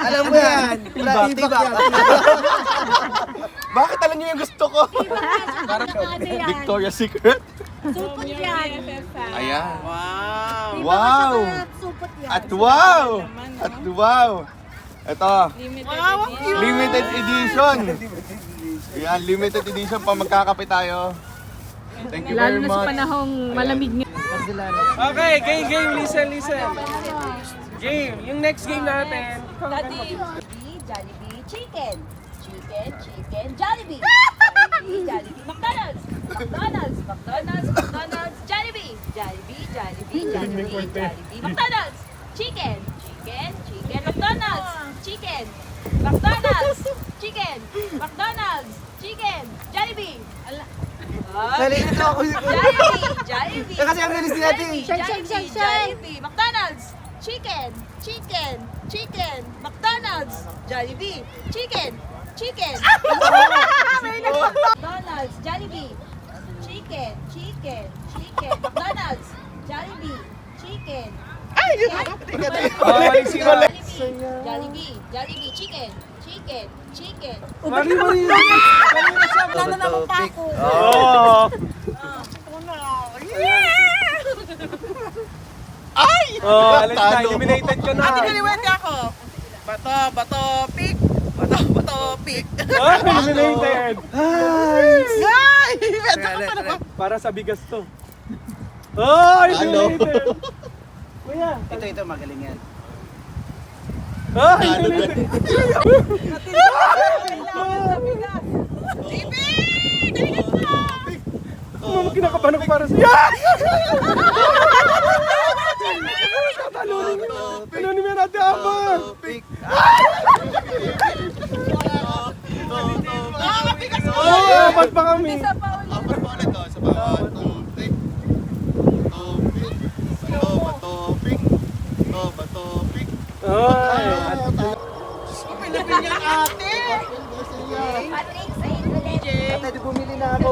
Alam mo yan. Tibak yan. Bakit alam niyo yung gusto ko? Victoria's Secret? Supot yan. Ayan. Wow. Wow! Supot yan. At wow! At wow! Ito, Wow, ang cute. limited edition. Ayan, limited edition pa magkakape tayo. Thank you Lalo very na sa much. panahong malamig nga. Okay, game, listen. Game, yung next game natin. Jollibee, chicken. Chicken, Jollibee. Jollibee, McDonald's. McDonald's, Jollibee. Jollibee, McDonald's. Chicken, McDonald's. Jollibee. Nalilito ako. Jollibee. Kasi ang bilis natin. Jollibee, McDonald's. Chicken, McDonald's. Jollibee, chicken. McDonald's, Jollibee. Chicken, McDonald's. Jollibee, chicken. Jollibee, chicken. Mali. Wala na naman pa ako. Oo. Oh, alas na, Talo. eliminated ka na. Naliwete ako. Bato, pick. Oh, eliminated. Ay! Benta ko pa naman. Para sa bigas to. Oh, eliminated. Kuya. Ito, magaling yan. Oh, eliminated. Ano kinakabahan ako para sa... Ano ni Merate Amber? Oh, apat pa kami. Apat pa ulit, sa bawat topic. Topic. Ay. Pinapin niya ate. Patrick, sa ulit. Ate, di bumili na ako.